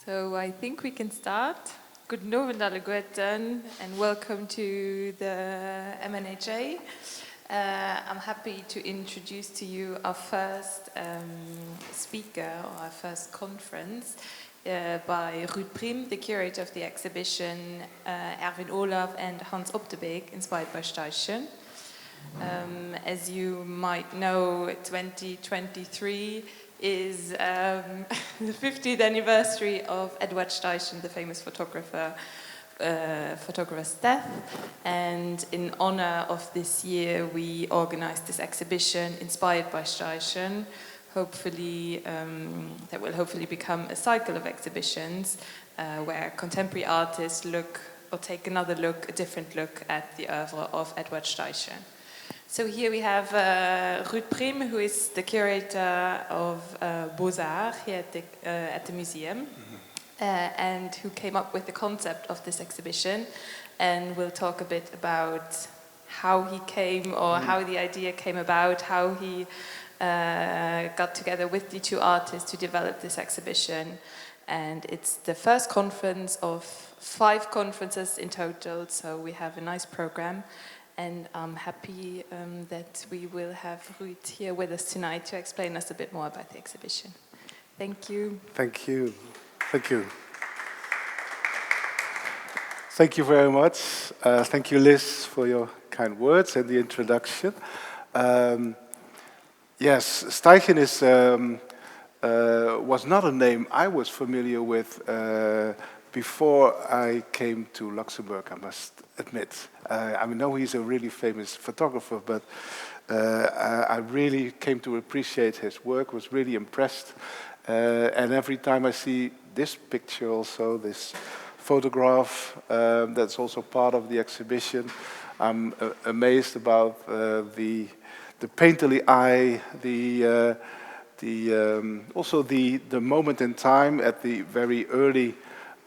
So I think we can start. Guten Abend alle Guten, and welcome to the MNHA. I'm happy to introduce to you our first speaker, or our first conference, by Ruud Priem, the curator of the exhibition, Erwin Olaf and Hans Op de Beek, inspired by Steichen. As you might know, 2023 is the 50th anniversary of Edward Steichen, the famous photographer's death. And in honor of this year, we organized this exhibition inspired by Steichen. Hopefully, that will hopefully become a cycle of exhibitions where contemporary artists look or take another look, a different look at the oeuvre of Edward Steichen. So here we have Ruud Priem, who is the curator of Beaux-Arts here at the museum, and who came up with the concept of this exhibition, and we'll talk a bit about how he came, or how the idea came about, how he got together with the two artists to develop this exhibition. And it's the first conference of 5 conferences in total, so we have a nice program. And I'm happy that we will have Ruud here with us tonight to explain us a bit more about the exhibition. Thank you. Thank you. Thank you. Thank you very much. Thank you, Liz, for your kind words and the introduction. Yes, Steichen was not a name I was familiar with before I came to Luxembourg, I must admit. I know he's a really famous photographer, but I really came to appreciate his work, was really impressed. And every time I see this picture also, this photograph that's also part of the exhibition, I'm amazed about the painterly eye, also the moment in time at the very early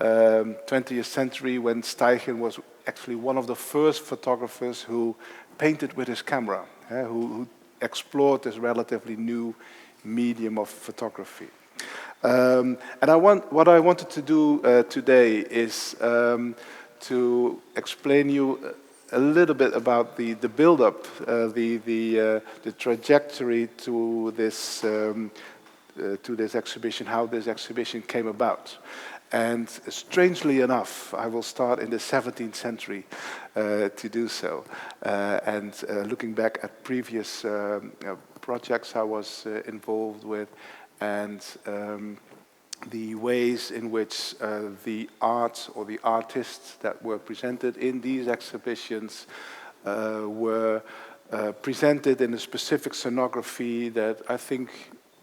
20th century when Steichen was actually one of the first photographers who painted with his camera, who explored this relatively new medium of photography. And what I wanted to do today is to explain you a little bit about the build-up, the trajectory to this exhibition, how this exhibition came about. And strangely enough, I will start in the 17th century to do so. And looking back at previous projects I was involved with, and the ways in which the art or the artists that were presented in these exhibitions were presented in a specific scenography that I think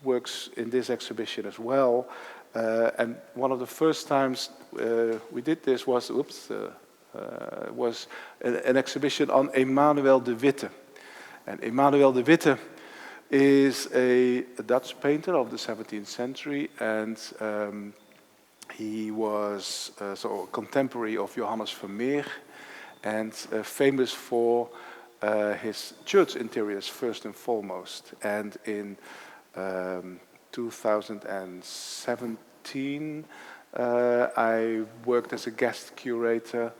works in this exhibition as well. And one of the first times we did this was, an exhibition on Emanuel de Witte. And Emanuel de Witte is a Dutch painter of the 17th century, and he was a contemporary of Johannes Vermeer, and famous for his church interiors first and foremost. And in 2017, I worked as a guest curator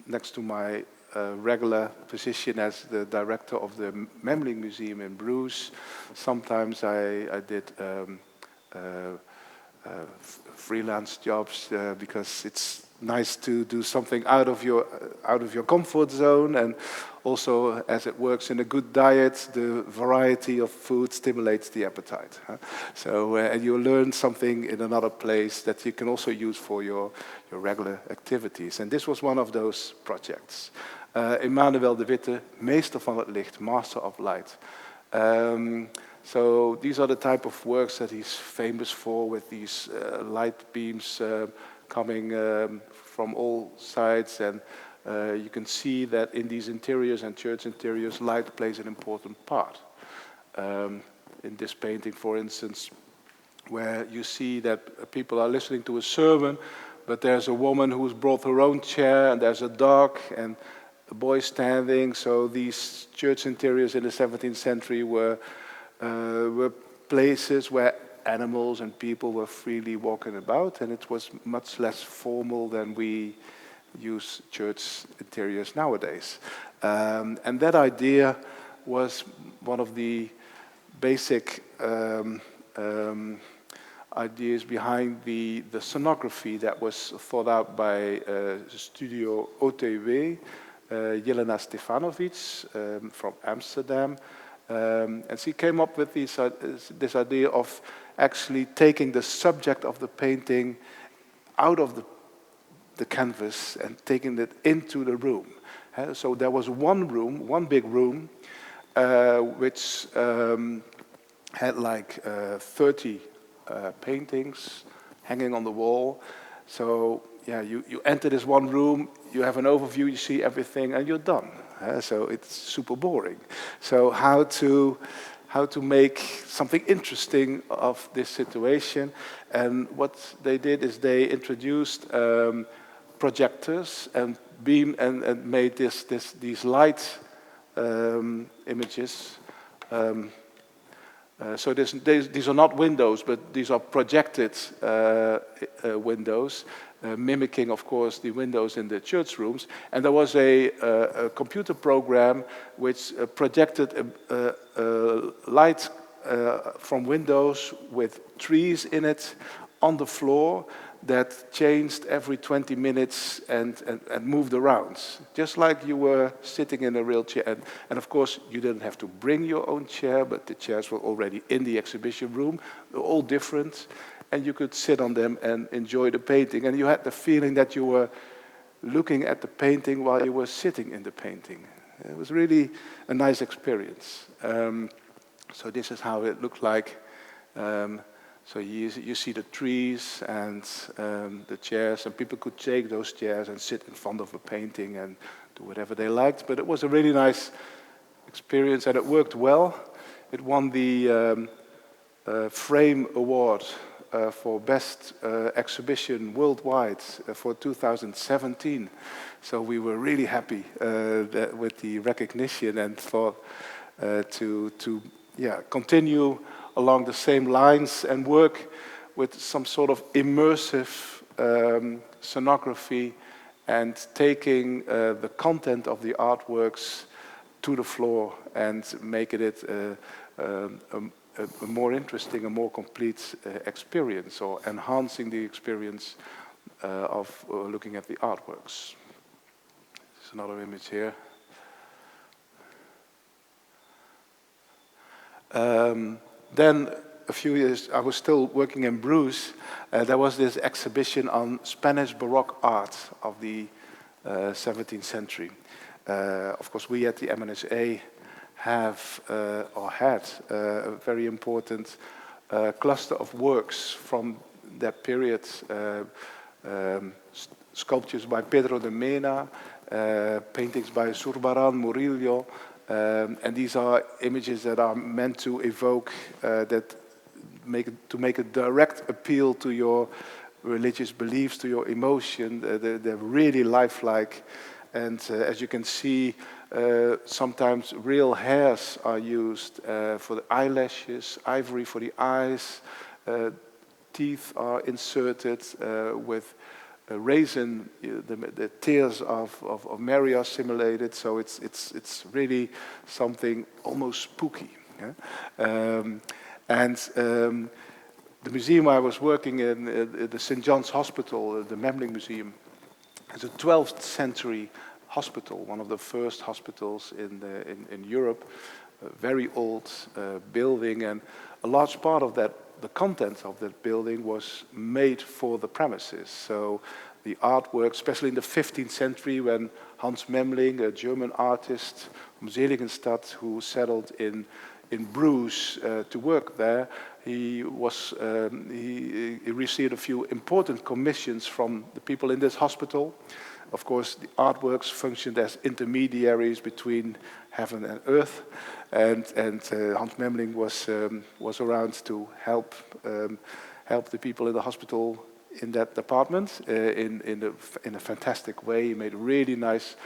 next to my regular position as the director of the Memling Museum in Bruges. Sometimes I did freelance jobs because it's nice to do something out of your comfort zone, and also as it works in a good diet, the variety of food stimulates the appetite. So and you learn something in another place that you can also use for your regular activities. And this was one of those projects. Emanuel de Witte, meester van het licht, master of light. So these are the type of works that he's famous for, with these light beams coming from all sides, and you can see that in these interiors and church interiors, light plays an important part. In this painting, for instance, where you see that people are listening to a sermon, but there's a woman who's brought her own chair, and there's a dog and a boy standing. So these church interiors in the 17th century were places where animals and people were freely walking about, and it was much less formal than we use church interiors nowadays. And that idea was one of the basic ideas behind the scenography that was thought out by Studio OTW, Jelena Stefanovic from Amsterdam. And she came up with this idea of actually taking the subject of the painting out of the canvas and taking it into the room. So there was one big room, which had like 30 paintings hanging on the wall. So yeah, you enter this one room, you have an overview, you see everything, and you're done. So it's super boring. So how to make something interesting of this situation? And what they did is they introduced projectors and made these light images. So these are not windows, but these are projected windows, mimicking, of course, the windows in the church rooms. And there was a computer program which projected light from windows with trees in it on the floor that changed every 20 minutes and moved around, just like you were sitting in a real chair. And of course, you didn't have to bring your own chair, but the chairs were already in the exhibition room. They're all different, and you could sit on them and enjoy the painting. And you had the feeling that you were looking at the painting while you were sitting in the painting. It was really a nice experience. So this is how it looked like. So you see the trees and the chairs, and people could take those chairs and sit in front of a painting and do whatever they liked. But it was a really nice experience, and it worked well. It won the Frame Award for Best Exhibition Worldwide for 2017. So we were really happy with the recognition, and thought to continue along the same lines and work with some sort of immersive scenography and taking the content of the artworks to the floor and making it a more interesting, a more complete experience, or enhancing the experience of looking at the artworks. There's another image here. Then a few years, I was still working in Bruges. There was this exhibition on Spanish Baroque art of the 17th century. Of course, we at the MNHA have or had a very important cluster of works from that period. Sculptures by Pedro de Mena, paintings by Zurbarán, Murillo. And these are images that are meant to evoke, to make a direct appeal to your religious beliefs, to your emotion. They're really lifelike. And as you can see, sometimes real hairs are used for the eyelashes, ivory for the eyes. Teeth are inserted with raisin. The tears of Mary are simulated. So it's really something almost spooky. Yeah? The museum I was working in, the St. John's Hospital, the Memling Museum, is a 12th century hospital, one of the first hospitals in Europe, a very old building, and a large part of that, the content of that building was made for the premises. So the artwork, especially in the 15th century when Hans Memling, a German artist from Seligenstadt who settled in Bruges to work there, he received a few important commissions from the people in this hospital. Of course, the artworks functioned as intermediaries between heaven and earth, and Hans Memling was around to help the people in the hospital in that department in a fantastic way. He made really nice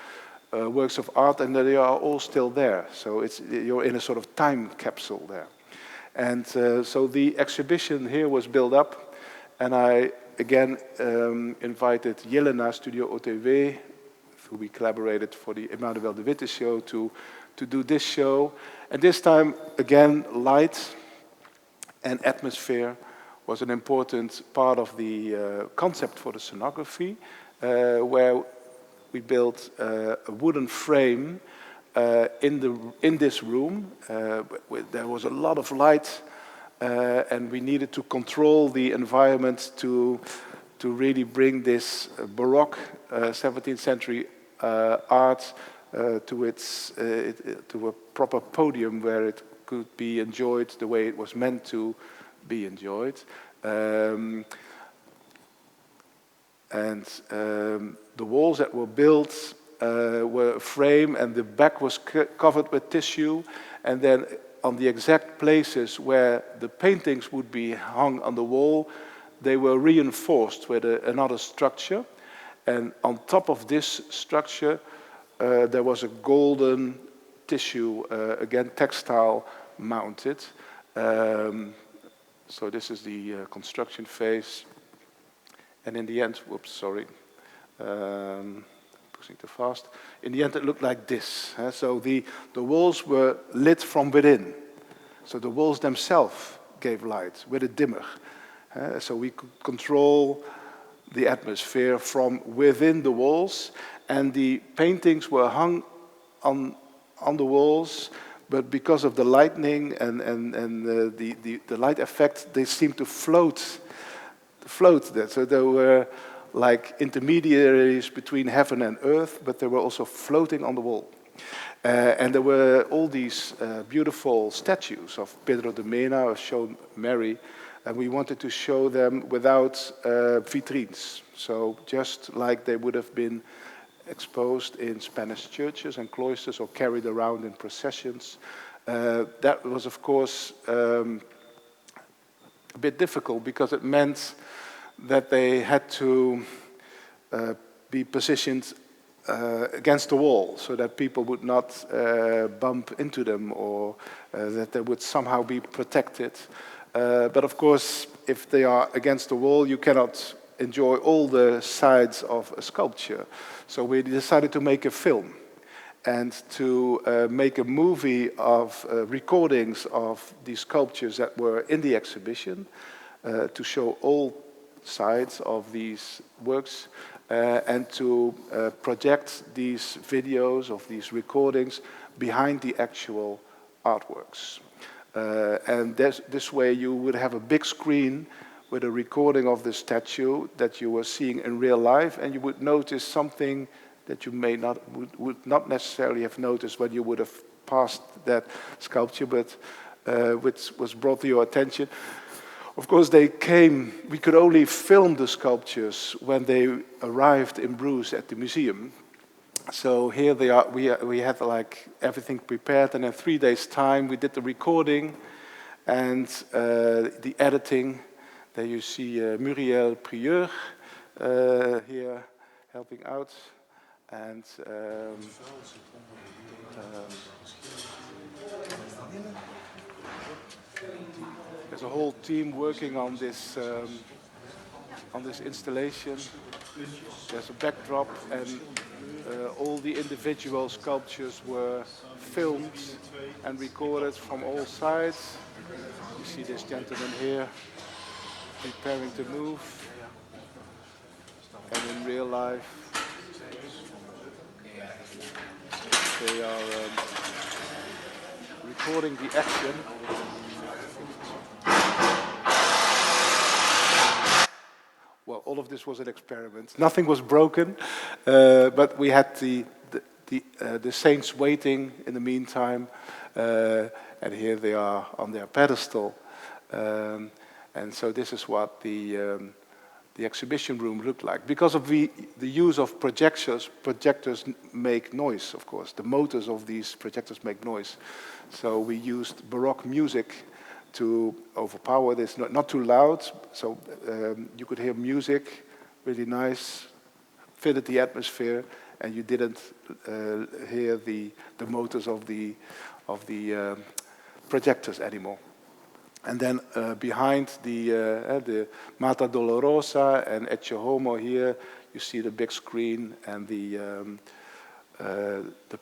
works of art, and they are all still there. So you're in a sort of time capsule there. And so the exhibition here was built up, and I again invited Jelena, Studio OTW, who we collaborated for the Emmanuel de Witte show, to do this show. And this time, again, light and atmosphere was an important part of the concept for the scenography, where we built a wooden frame in this room. There was a lot of light, and we needed to control the environment to really bring this Baroque 17th century art to a proper podium where it could be enjoyed the way it was meant to be enjoyed. The walls that were built were a frame, and the back was covered with tissue, and then on the exact places where the paintings would be hung on the wall, they were reinforced with another structure. And on top of this structure, there was a golden tissue, again textile mounted. So this is the construction phase. And in the end, whoops, sorry, pushing too fast. In the end, it looked like this. So the walls were lit from within. So the walls themselves gave light with a dimmer. So we could control the atmosphere from within the walls, and the paintings were hung on the walls, but because of the lightning and the light effect, they seemed to float there. So they were like intermediaries between heaven and earth, but they were also floating on the wall. And there were all these beautiful statues of Pedro de Mena, of shown Mary, and we wanted to show them without vitrines. So just like they would have been exposed in Spanish churches and cloisters or carried around in processions. That was, of course, a bit difficult because it meant that they had to be positioned against the wall so that people would not bump into them, or that they would somehow be protected. But of course, if they are against the wall, you cannot enjoy all the sides of a sculpture. So we decided to make a film and to make a movie of recordings of these sculptures that were in the exhibition, to show all sides of these works, and to project these videos of these recordings behind the actual artworks. And this way you would have a big screen with a recording of the statue that you were seeing in real life, and you would notice something that you would not necessarily have noticed when you would have passed that sculpture, but which was brought to your attention. Of course, we could only film the sculptures when they arrived in Bruges at the museum. So here they are. We had like everything prepared, and in 3 days' time we did the recording and the editing. There you see Muriel Prieur here helping out, and there's a whole team working on this installation. There's a backdrop, and all the individual sculptures were filmed and recorded from all sides. You see this gentleman here preparing to move, and in real life they are recording the action. Well, all of this was an experiment. Nothing was broken, but we had the saints waiting in the meantime, and here they are on their pedestal. And so this is what the exhibition room looked like. Because of the use of projectors make noise, of course. The motors of these projectors make noise. So we used Baroque music to overpower this, not too loud, so you could hear music, really nice, fitted the atmosphere, and you didn't hear the motors of the projectors anymore. And then behind the Mata Dolorosa and Ecce Homo here, you see the big screen and the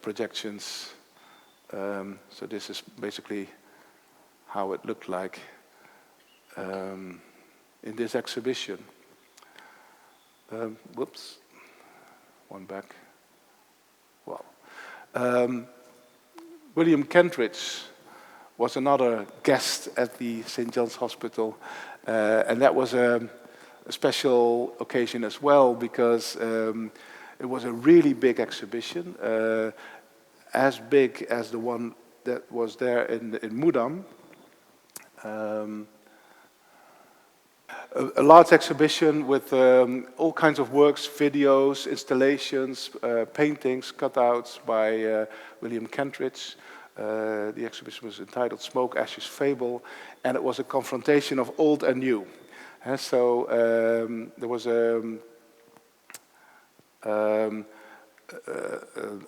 projections. So this is basically how it looked like in this exhibition. Whoops, one back. Wow. William Kentridge was another guest at the St. John's Hospital, and that was a special occasion as well, because it was a really big exhibition, as big as the one that was there in Mudam. A large exhibition with all kinds of works, videos, installations, paintings, cutouts by William Kentridge. The exhibition was entitled Smoke, Ashes, Fable, and it was a confrontation of old and new. So there was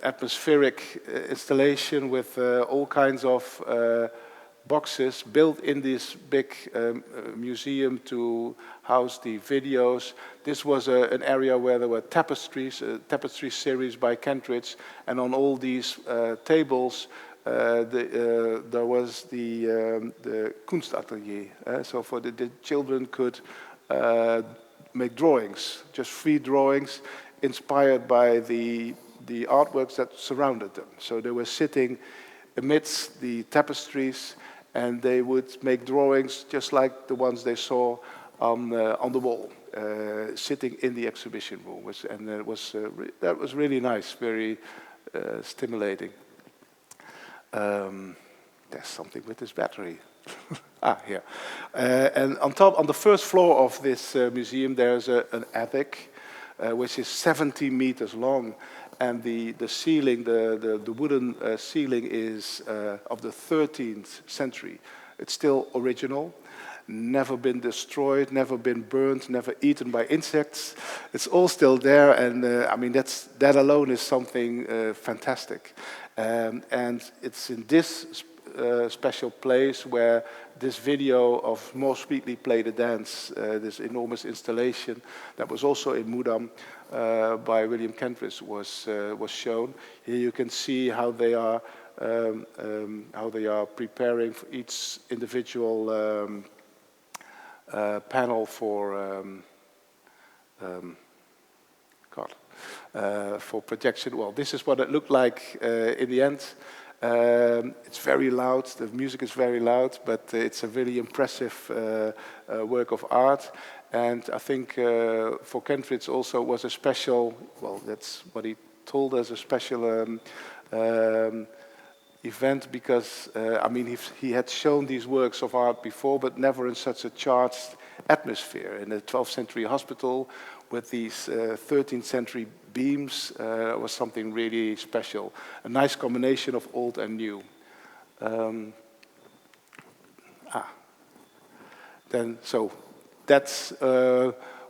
atmospheric installation with all kinds of boxes built in this big museum to house the videos. This was an area where there were tapestries, a tapestry series by Kentridge, and on all these tables there was the Kunstatelier. So for the children could make drawings, just free drawings, inspired by the artworks that surrounded them. So they were sitting amidst the tapestries, and they would make drawings just like the ones they saw on the wall, sitting in the exhibition room. And that was really nice, very stimulating. There's something with this battery. Here. And on the first floor of this museum, there's an attic, which is 70 meters long, and the ceiling, the wooden ceiling is of the 13th century. It's still original, never been destroyed, never been burned, never eaten by insects. It's all still there, and I mean that alone is something fantastic. And it's in this special place where this video of More Sweetly Play the Dance, this enormous installation that was also in Mudam by William Kentridge was shown. Here you can see how they are preparing for each individual panel for for projection. Well, this is what it looked like in the end. It's very loud, the music is very loud, but it's a really impressive work of art. And I think for Kentridge also was a special, well, that's what he told us, a special event, because I mean he had shown these works of art before, but never in such a charged atmosphere. In the 12th century hospital with these 13th century beams was something really special. A nice combination of old and new. Then so that's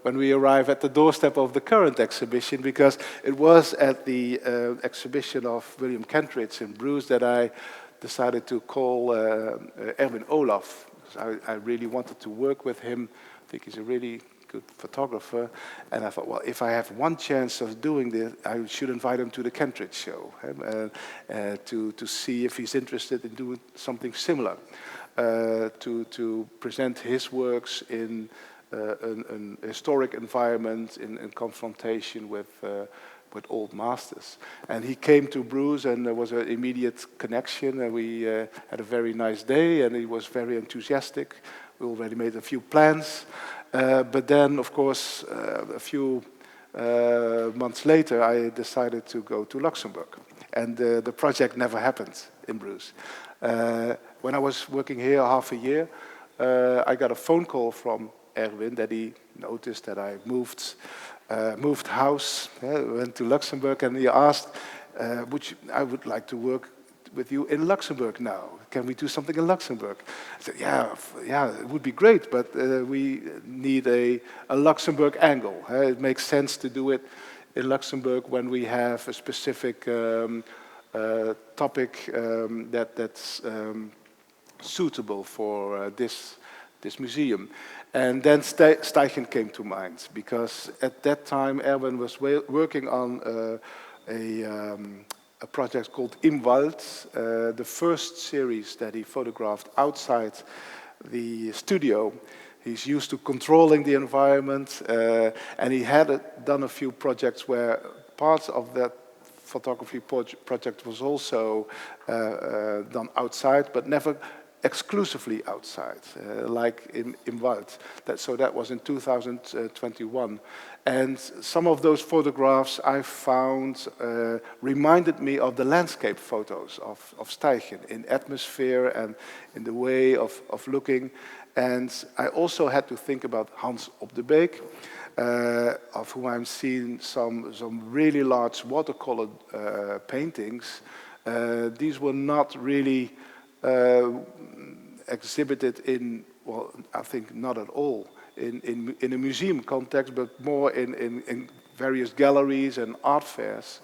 when we arrive at the doorstep of the current exhibition, because it was at the exhibition of William Kentridge in Bruges that I decided to call Erwin Olaf. I really wanted to work with him. I think he's a really good photographer, and I thought, well, if I have one chance of doing this, I should invite him to the Kentridge show to see if he's interested in doing something similar, to present his works in an historic environment, in confrontation with old masters. And he came to Bruges, and there was an immediate connection, and we had a very nice day, and he was very enthusiastic. We already made a few plans. But then, of course, a few months later, I decided to go to Luxembourg. And the project never happened in Bruges. When I was working here half a year, I got a phone call from Erwin that he noticed that I moved house, went to Luxembourg, and he asked, I would like to work with you in Luxembourg now. Can we do something in Luxembourg? I said, yeah, it would be great, but we need a Luxembourg angle. It makes sense to do it in Luxembourg when we have a specific topic that's suitable for this museum. And then Steichen came to mind, because at that time Erwin was working on a project called Im Wald, the first series that he photographed outside the studio. He's used to controlling the environment, and he had done a few projects where parts of that photography project was also done outside, but never exclusively outside, like in Wald. So that was in 2021. And some of those photographs I found reminded me of the landscape photos of Steichen, in atmosphere and in the way of looking. And I also had to think about Hans op de Beek, of whom I'm seeing some really large watercolor paintings. These were not really exhibited in, well, I think not at all in a museum context, but more in various galleries and art fairs.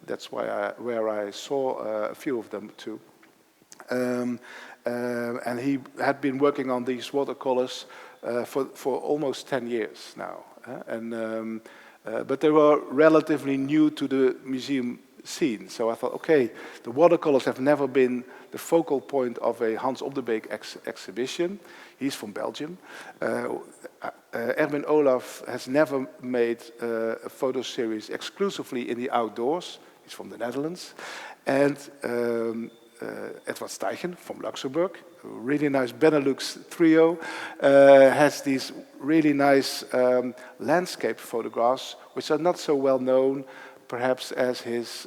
That's where I saw a few of them too. And he had been working on these watercolors for almost 10 years now. But they were relatively new to the museum scene. So I thought, okay, the watercolors have never been the focal point of a Hans op de Beek exhibition. He's from Belgium. Erwin Olaf has never made a photo series exclusively in the outdoors. He's from the Netherlands. And Edward Steichen from Luxembourg, a really nice Benelux trio, has these really nice landscape photographs, which are not so well known, perhaps as his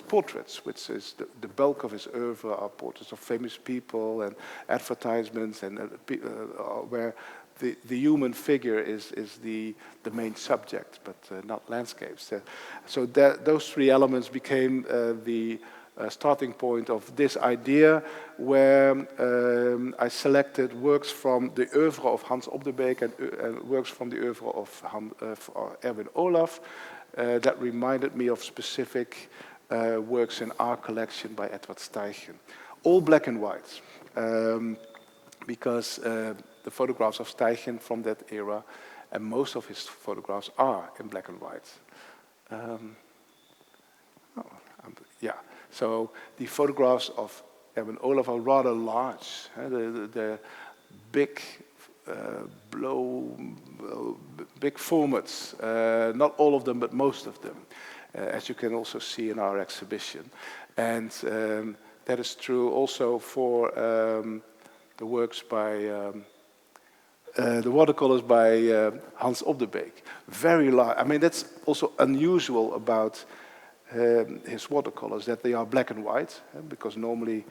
portraits, which is the bulk of his oeuvre are portraits of famous people and advertisements, and where the human figure is the main subject, but not landscapes. So those three elements became the starting point of this idea, where I selected works from the oeuvre of Hans op de Beek and works from the oeuvre of Erwin Olaf that reminded me of specific works in our collection by Edward Steichen. All black and white, because the photographs of Steichen from that era, and most of his photographs are in black and white. Yeah, so the photographs of Erwin Olaf are rather large. They're big, big formats. Not all of them, but most of them, as you can also see in our exhibition. And that is true also for the works by the watercolors by Hans op de Beek. Very large. I mean, that's also unusual about his watercolors, that they are black and white, because normally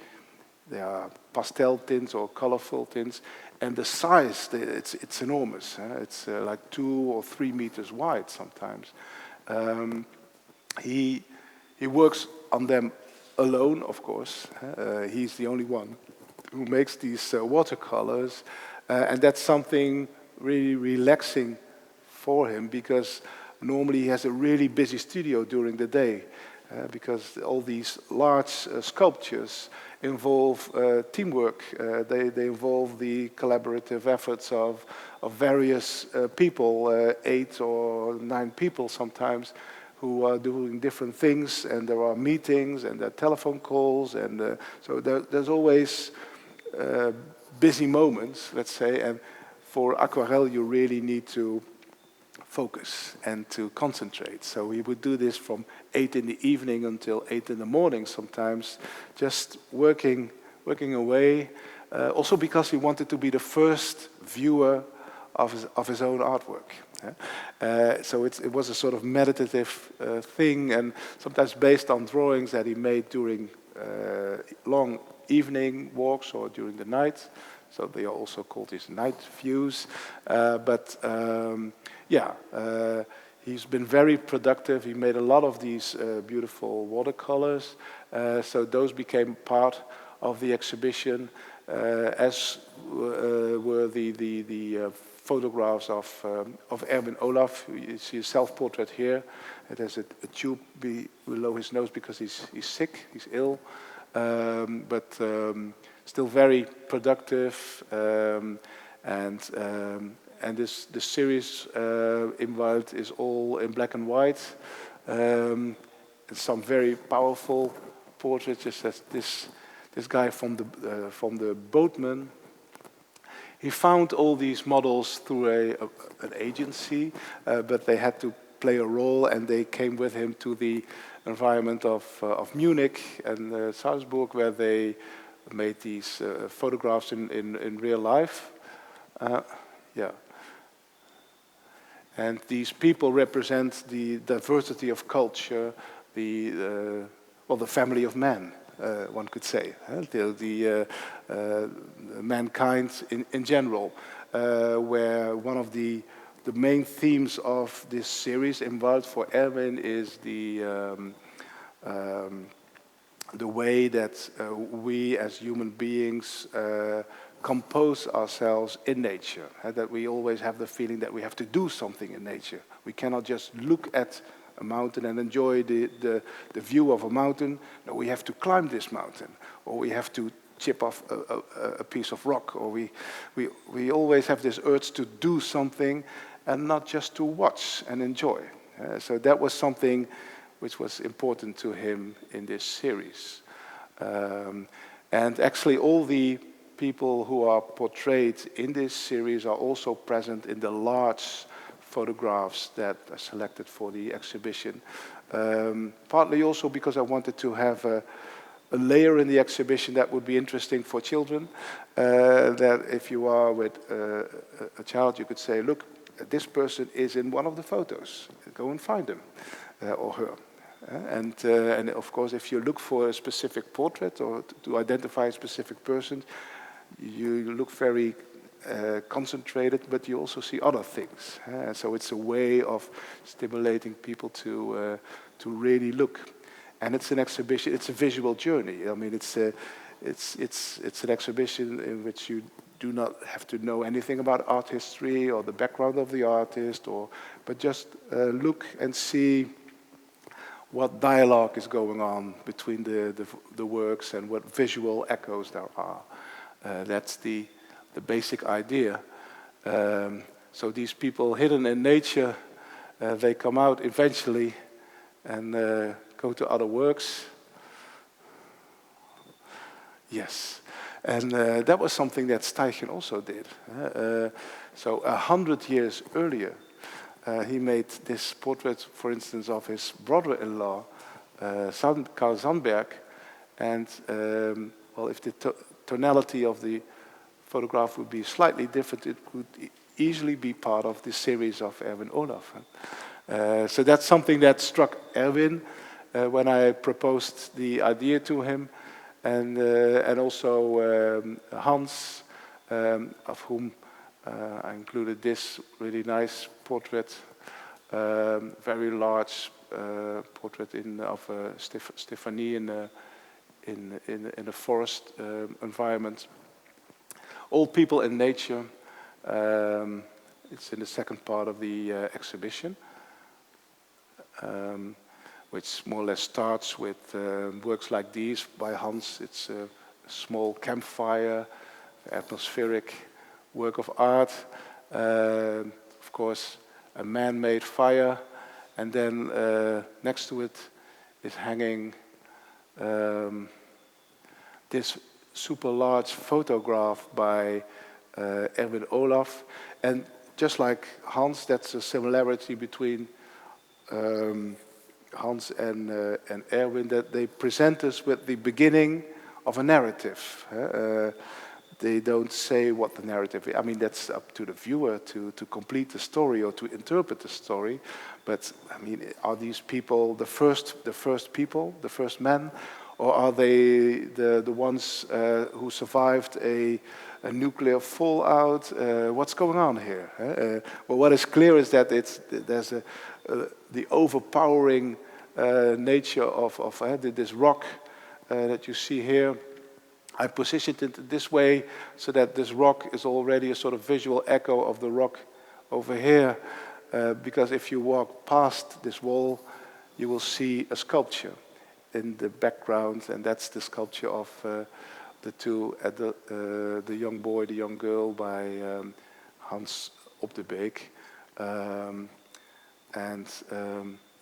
they are pastel tints or colorful tints, and the size, it's enormous. It's like 2 or 3 meters wide sometimes. He works on them alone, of course. He's the only one who makes these watercolors. And that's something really relaxing for him, because normally he has a really busy studio during the day, because all these large sculptures involve teamwork. They involve the collaborative efforts of various people, 8 or 9 people sometimes, who are doing different things, and there are meetings and there are telephone calls, and so there's always busy moments, let's say, and for aquarelle you really need to focus and to concentrate. So we would do this from 8 in the evening until 8 in the morning sometimes, just working away, also because he wanted to be the first viewer of his own artwork. So it was a sort of meditative thing, and sometimes based on drawings that he made during long evening walks or during the night. So they are also called his night views. He's been very productive. He made a lot of these beautiful watercolors. So those became part of the exhibition, as were the photographs of Erwin Olaf. You see a self-portrait here. It has a tube below his nose because he's sick, he's ill. but still very productive. And this series in Wild is all in black and white. Some very powerful portraits, just as this guy from the boatman. He found all these models through an agency, but they had to play a role, and they came with him to the environment of Munich and Salzburg, where they made these photographs in real life. Yeah. And these people represent the diversity of culture, the family of man, one could say, the mankind in general, where one of the main themes of this series, involved for Erwin, is the way that we as human beings compose ourselves in nature, that we always have the feeling that we have to do something in nature. We cannot just look at a mountain and enjoy the view of a mountain. No, we have to climb this mountain, or we have to chip off a piece of rock, or we always have this urge to do something and not just to watch and enjoy. So that was something which was important to him in this series. And actually all the people who are portrayed in this series are also present in the large photographs that are selected for the exhibition. Partly also because I wanted to have a layer in the exhibition that would be interesting for children. That if you are with a child, you could say, look, this person is in one of the photos. Go and find him or her. And of course, if you look for a specific portrait or to identify a specific person, you look very concentrated, but you also see other things. So it's a way of stimulating people to really look. And it's an exhibition. It's a visual journey. I mean, it's an exhibition in which you do not have to know anything about art history or the background of the artist, but just look and see what dialogue is going on between the works and what visual echoes there are. That's the basic idea. So these people hidden in nature, they come out eventually and go to other works. Yes, and that was something that Steichen also did. So 100 years earlier, he made this portrait, for instance, of his brother-in-law, Karl Sandberg, and well, if the tonality of the photograph would be slightly different, it could easily be part of this series of Erwin Olaf. So that's something that struck Erwin when I proposed the idea to him, and also Hans, of whom I included this really nice portrait, very large portrait of Stephanie in a forest environment. All people in nature. It's in the second part of the exhibition, which more or less starts with works like these by Hans. It's a small campfire, atmospheric work of art. Of course, a man-made fire, and then next to it is hanging this super large photograph by Erwin Olaf. And just like Hans, that's a similarity between Hans and Erwin, that they present us with the beginning of a narrative. They don't say what the narrative is. I mean, that's up to the viewer to complete the story or to interpret the story. But I mean, are these people the first people, the first men, or are they the ones who survived a nuclear fallout? What's going on here? Well, what is clear is that there's the overpowering nature of this rock that you see here. I positioned it this way so that this rock is already a sort of visual echo of the rock over here, because if you walk past this wall, you will see a sculpture. in the background, and that's the sculpture of the two, the young boy, the young girl by Hans op de Beek.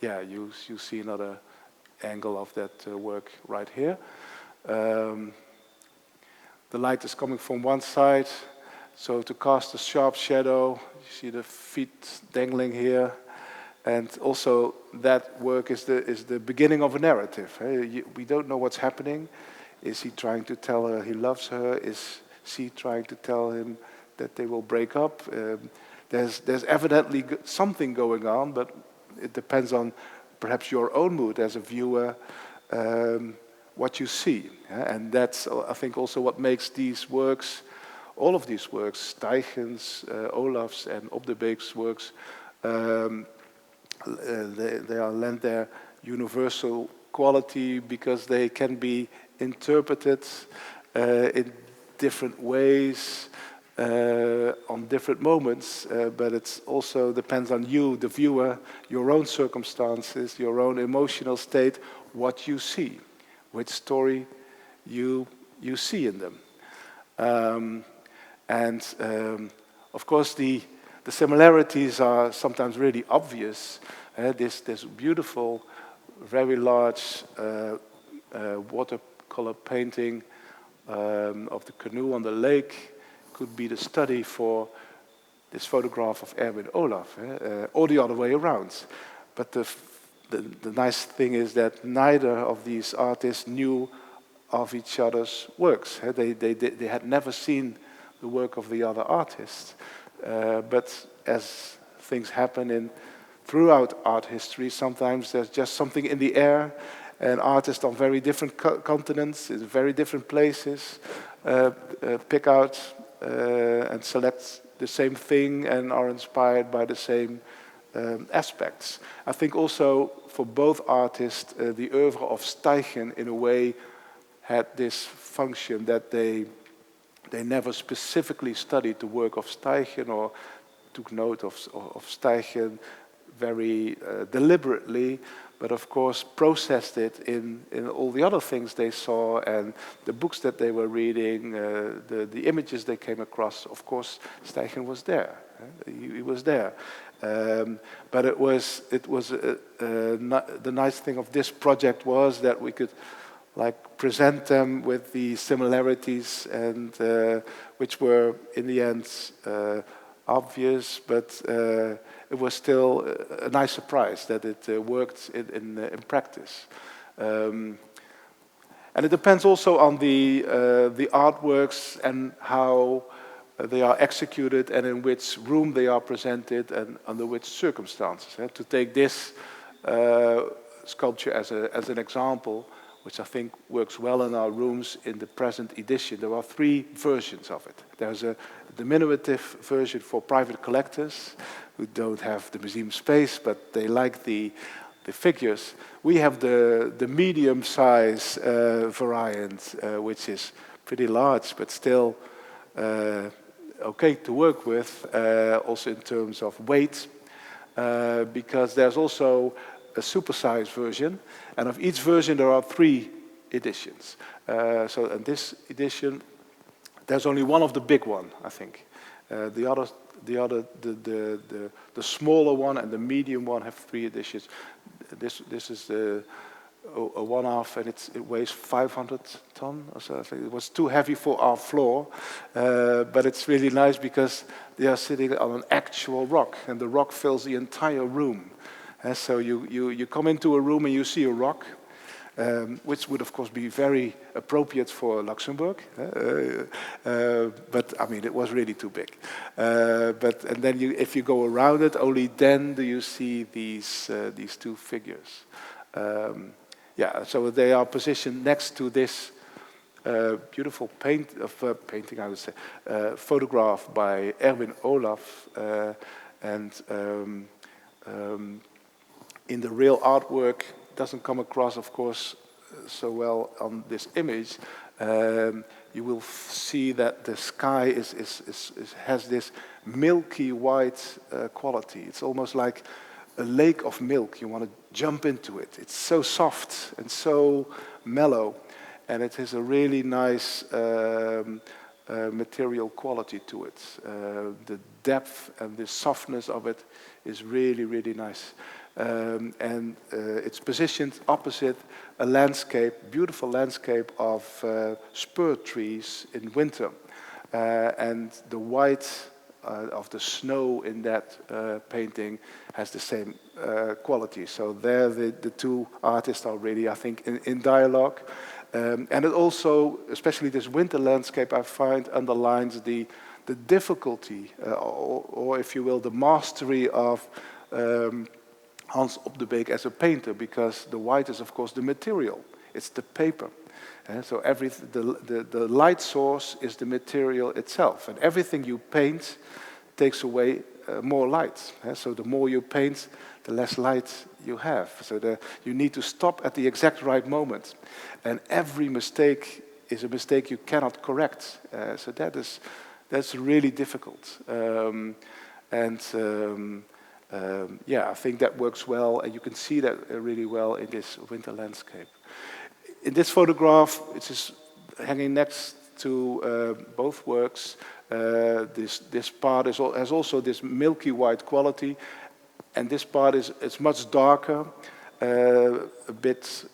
Yeah, you see another angle of that work right here. The light is coming from one side, so to cast a sharp shadow, you see the feet dangling here. And also that work is the beginning of a narrative. We don't know what's happening. Is he trying to tell her he loves her? Is she trying to tell him that they will break up? There's evidently something going on, but it depends on perhaps your own mood as a viewer, what you see. And that's, I think, also what makes these works, all of these works, Steichen's, Olaf's and Op de Beek's works, they are lent their universal quality because they can be interpreted in different ways on different moments, but it also depends on you, the viewer, your own circumstances, your own emotional state, what you see, which story you see in them. Of course, the similarities are sometimes really obvious. This beautiful, very large watercolor painting of the canoe on the lake could be the study for this photograph of Erwin Olaf, or the other way around. But the nice thing is that neither of these artists knew of each other's works. They had never seen the work of the other artist. But as things happen throughout art history, sometimes there's just something in the air, and artists on very different continents, in very different places, pick out and select the same thing and are inspired by the same aspects. I think also for both artists, the oeuvre of Steichen in a way had this function that they never specifically studied the work of Steichen or took note of Steichen very deliberately, but of course processed it in all the other things they saw and the books that they were reading, the images they came across. Of course, Steichen was there. He was there. But it was the nice thing of this project was that we could present them with the similarities and which were in the end obvious, but it was still a nice surprise that it worked in practice. And it depends also on the artworks and how they are executed and in which room they are presented and under which circumstances. To take this sculpture as an example, which I think works well in our rooms in the present edition. There are 3 versions of it. There's a diminutive version for private collectors who don't have the museum space, but they like the figures. We have the medium size variant, which is pretty large, but still okay to work with, also in terms of weight, because there's also a supersized version, and of each version there are 3 editions. So in this edition, there's only one of the big one, I think. The smaller one and the medium one have 3 editions. This is a one-off, and it weighs 500 tons or so. I think it was too heavy for our floor, but it's really nice because they are sitting on an actual rock, and the rock fills the entire room. So you come into a room and you see a rock, which would of course be very appropriate for Luxembourg, but I mean it was really too big. And then if you go around it, only then do you see these 2 figures. Yeah, so they are positioned next to this beautiful painting, I would say, photograph by Erwin Olaf, in the real artwork, doesn't come across, of course, so well on this image. You will see that the sky has this milky white quality. It's almost like a lake of milk. You want to jump into it. It's so soft and so mellow, and it has a really nice material quality to it. The depth and the softness of it is really, really nice. And it's positioned opposite a landscape, beautiful landscape of spur trees in winter. And the white of the snow in that painting has the same quality. So there the two artists are really, I think, in dialogue. And it also, especially this winter landscape, I find underlines the difficulty, or if you will, the mastery of Hans Op de Beek as a painter, because the white is, of course, the material. It's the paper. So the light source is the material itself. And everything you paint takes away more light. So the more you paint, the less light you have. So you need to stop at the exact right moment. And every mistake is a mistake you cannot correct. So that's really difficult. I think that works well, and you can see that really well in this winter landscape. In this photograph, it is hanging next to both works. This part has also this milky white quality, and this part is much darker, a bit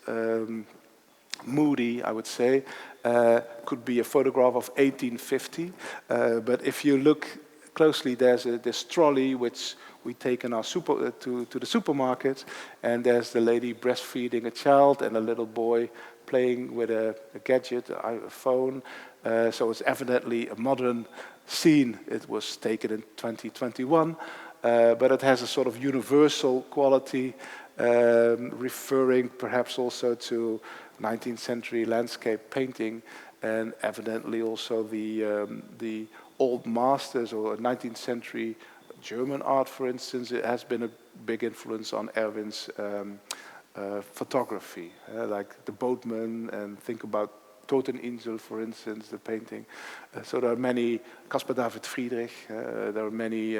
moody, I would say. Could be a photograph of 1850, but if you look closely, there's this trolley which we take in our to the supermarket, and there's the lady breastfeeding a child and a little boy playing with a gadget, a phone. So it's evidently a modern scene. It was taken in 2021, but it has a sort of universal quality, referring perhaps also to 19th century landscape painting, and evidently also the old masters or 19th century German art, for instance. It has been a big influence on Erwin's photography, like the Boatman, and think about Toteninsel, for instance, the painting. So there are many, Caspar David Friedrich, there are many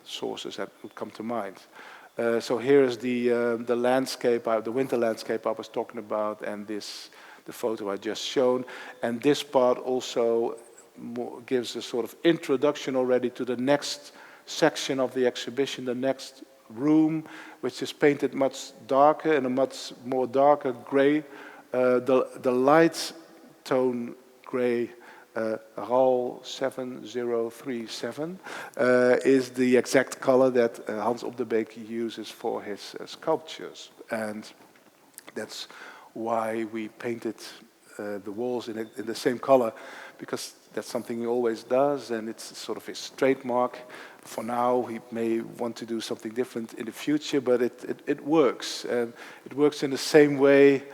sources that would come to mind. So here is the landscape, the winter landscape I was talking about, and the photo I just shown. And this part also gives a sort of introduction already to the next section of the exhibition, the next room, which is painted much darker, in a much more darker gray. The light tone gray, RAL 7037, is the exact color that Hans Op de Beek uses for his sculptures. And that's why we painted the walls in the same color, because that's something he always does, and it's sort of his trademark. For now, he may want to do something different in the future, but it works. And it works in the same way,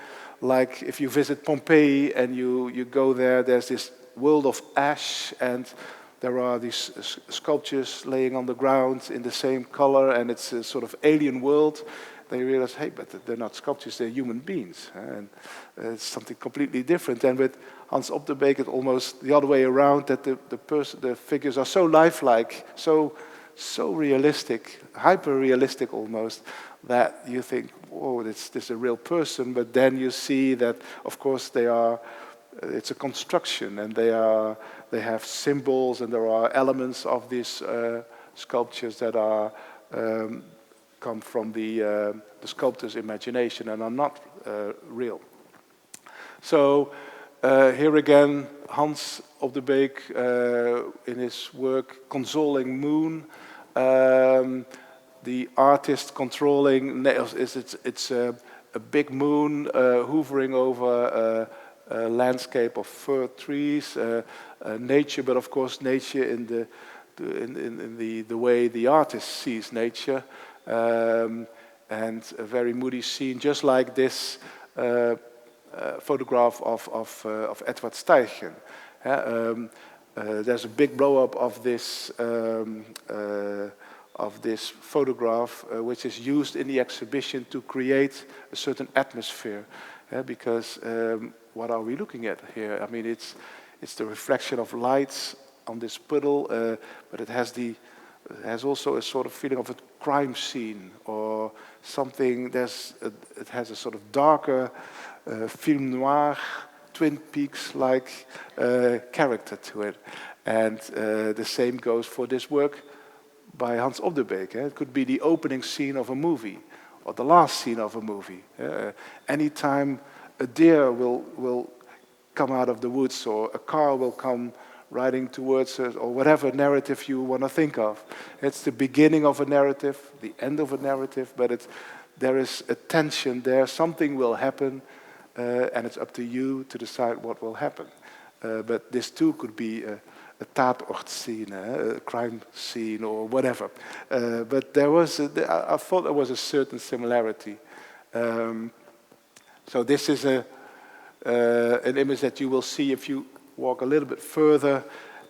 like if you visit Pompeii and you go there, there's this world of ash, and there are these sculptures laying on the ground in the same color, and it's a sort of alien world. They realize, hey, but they're not sculptures, they're human beings. And it's something completely different. And with Hans Op de Beek, it's almost the other way around, that the figures are so lifelike, so realistic, hyper-realistic almost, that you think, whoa, this is a real person. But then you see that, of course, it's a construction, and they have symbols, and there are elements of these sculptures that are come from the sculptor's imagination and are not real. So here again, Hans Op de Beek in his work Consoling Moon, the artist controlling, it's a big moon hovering over a landscape of fir trees, nature, but of course nature in the way the artist sees nature. And a very moody scene, just like this photograph of Edward Steichen. There's a big blow-up of this photograph, which is used in the exhibition to create a certain atmosphere. Because what are we looking at here? I mean, it's the reflection of lights on this puddle, but it has the has also a sort of feeling of a crime scene or something. It has a sort of darker film noir, Twin Peaks-like character to it. And the same goes for this work by Hans Op de Beek. It could be the opening scene of a movie or the last scene of a movie. Anytime a deer will come out of the woods or a car will come riding towards us, or whatever narrative you want to think of. It's the beginning of a narrative, the end of a narrative, but there is a tension there, something will happen, and it's up to you to decide what will happen. But this too could be a tatort scene, a crime scene, or whatever. But I thought there was a certain similarity. So this is an image that you will see if you walk a little bit further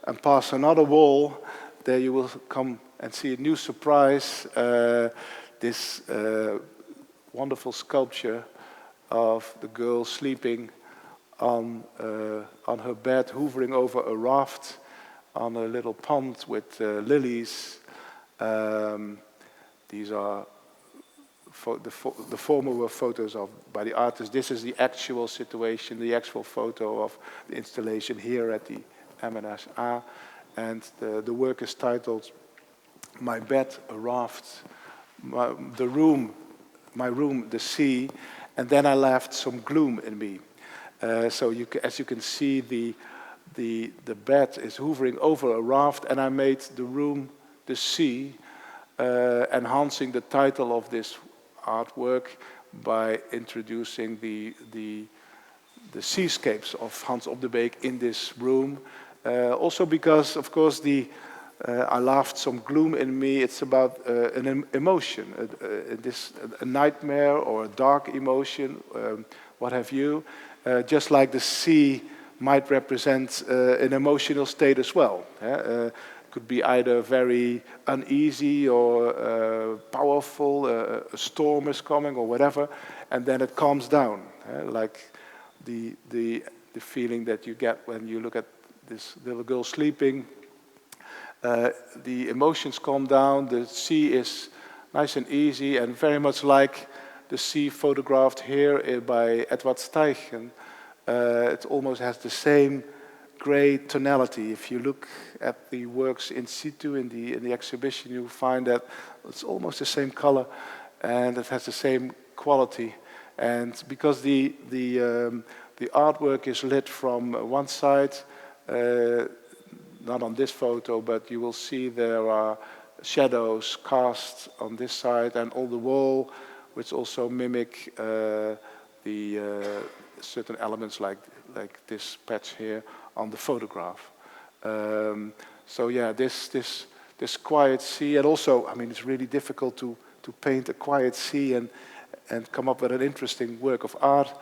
and pass another wall. There you will come and see a new surprise. This wonderful sculpture of the girl sleeping on her bed, hovering over a raft on a little pond with lilies. These are the former were photos by the artist. This is the actual situation, the actual photo of the installation here at the MNHA. And the work is titled "My Bed, a Raft, my room, the sea, and then I left some gloom in me." So as you can see, the bed is hovering over a raft, and I made the room the sea, enhancing the title of this artwork by introducing the seascapes of Hans Op de Beek in this room. Also because, of course, I laughed some gloom in me. It's about an emotion, a nightmare or a dark emotion, what have you. Just like the sea might represent an emotional state as well. Could be either very uneasy or powerful, a storm is coming or whatever, and then it calms down, like the feeling that you get when you look at this little girl sleeping. The emotions calm down, the sea is nice and easy, and very much like the sea photographed here by Edward Steichen. It almost has the same gray tonality. If you look at the works in situ in the exhibition, you'll find that it's almost the same color, and it has the same quality. And because the artwork is lit from one side, not on this photo, but you will see there are shadows cast on this side and on the wall, which also mimic the certain elements like this patch here on the photograph. So yeah, this quiet sea, and also, I mean, it's really difficult to paint a quiet sea and come up with an interesting work of art.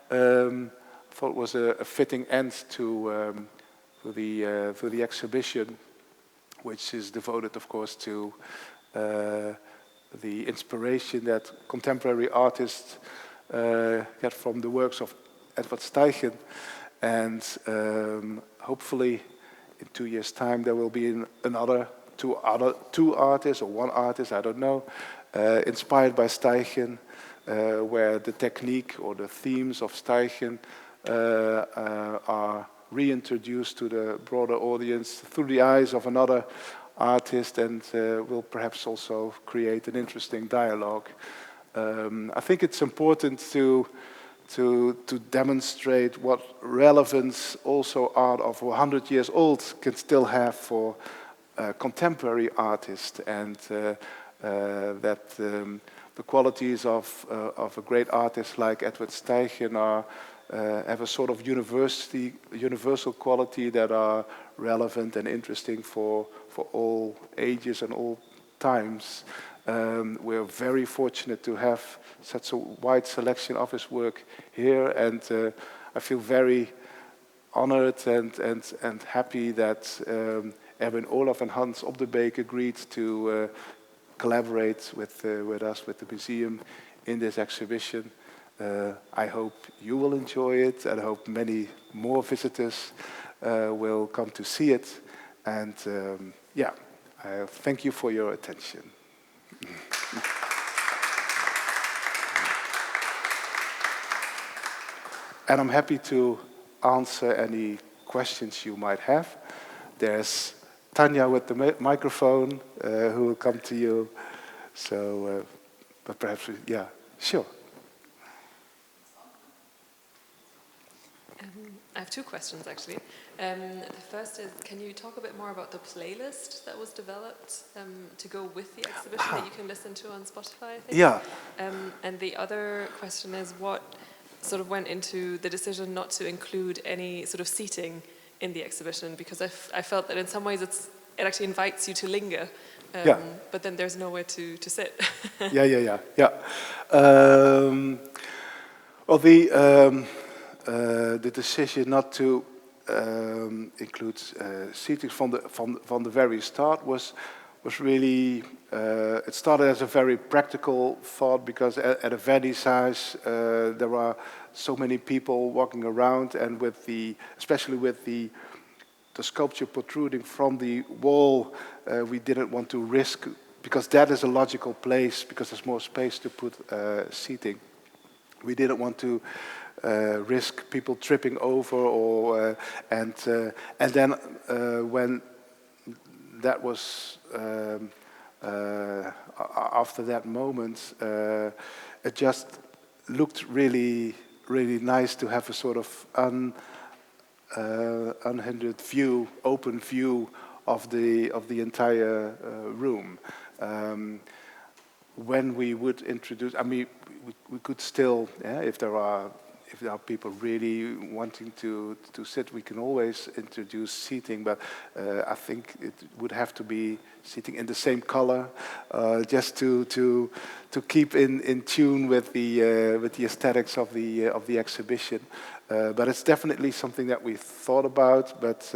Thought it was a fitting end to the exhibition, which is devoted, of course, to the inspiration that contemporary artists get from the works of Edward Steichen. And hopefully in 2 years' time there will be two artists or one artist, I don't know, inspired by Steichen, where the technique or the themes of Steichen are reintroduced to the broader audience through the eyes of another artist, and will perhaps also create an interesting dialogue. I think it's important to demonstrate what relevance also art of 100 years old can still have for contemporary artists, and that the qualities of a great artist like Edward Steichen have a sort of universal quality that are relevant and interesting for all ages and all times. We're very fortunate to have such a wide selection of his work here, and I feel very honored and happy that Erwin Olaf and Hans Op de Beek agreed to collaborate with us, with the museum, in this exhibition. I hope you will enjoy it, and I hope many more visitors will come to see it. And yeah, I thank you for your attention. And I'm happy to answer any questions you might have. There's Tanya with the microphone who will come to you. So, but perhaps, yeah, sure. I have two questions, actually. The first is, can you talk a bit more about the playlist that was developed to go with the exhibition that you can listen to on Spotify, I think? Yeah. And the other question is, what sort of went into the decision not to include any sort of seating in the exhibition? Because I felt that in some ways it actually invites you to linger, but then there's nowhere to sit. Yeah. Well, the decision not to include seating from the very start was really it started as a very practical thought, because at a vernissage there are so many people walking around, and especially with the sculpture protruding from the wall, we didn't want to risk, because that is a logical place, because there's more space to put seating. We didn't want to risk people tripping over, and then when that was after that moment, it just looked really nice to have a sort of unhindered view, open view of the entire room. When we would introduce, I mean, we could still, if there are people really wanting to sit, we can always introduce seating, but I think it would have to be seating in the same color, just to keep in tune with the aesthetics of the exhibition. But it's definitely something that we thought about, but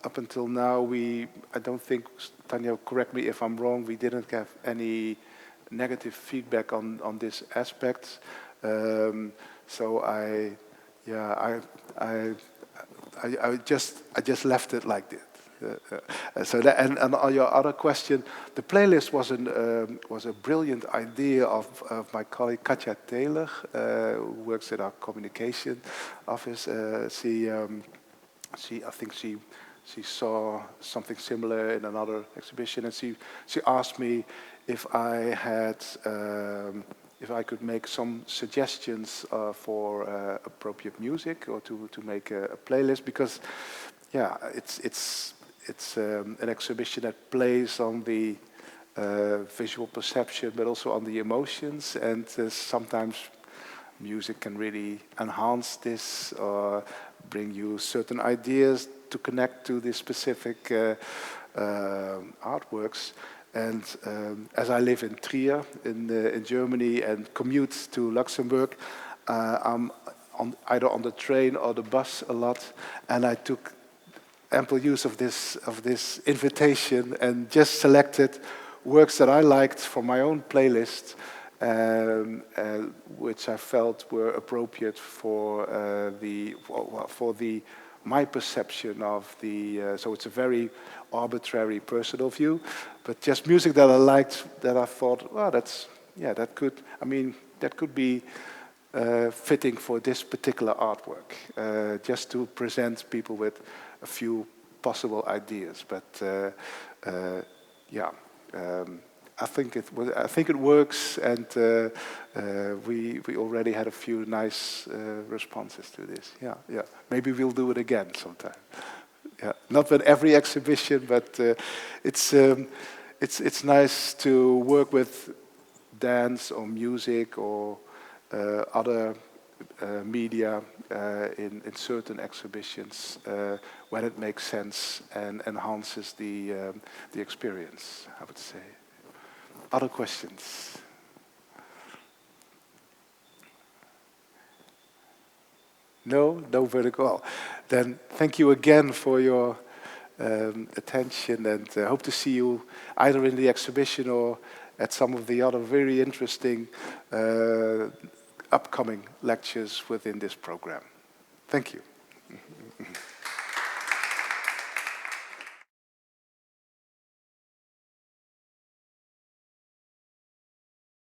up until now, I don't think, Tanya, correct me if I'm wrong, we didn't have any negative feedback on this aspect. So I just left it like that. So that, and on your other question, the playlist was a brilliant idea of my colleague Katja Taylor, who works at our communication office. I think she saw something similar in another exhibition, and she asked me if I could make some suggestions for appropriate music, or to make a playlist, because it's an exhibition that plays on the visual perception, but also on the emotions, and sometimes music can really enhance this or bring you certain ideas to connect to the specific artworks. And as I live in Trier, in Germany, and commute to Luxembourg, I'm either on the train or the bus a lot, and I took ample use of this invitation and just selected works that I liked from my own playlist, which I felt were appropriate for my perception of the. So it's a very arbitrary personal view, but just music that I liked, that I thought, well, that could be fitting for this particular artwork, just to present people with a few possible ideas. But I think it works, and we already had a few nice responses to this. Yeah. Maybe we'll do it again sometime. Yeah, not with every exhibition, but it's nice to work with dance or music or other media in certain exhibitions when it makes sense and enhances the experience, I would say. Other questions? No vertical. Well, then thank you again for your attention, and hope to see you either in the exhibition or at some of the other very interesting upcoming lectures within this program. Thank you.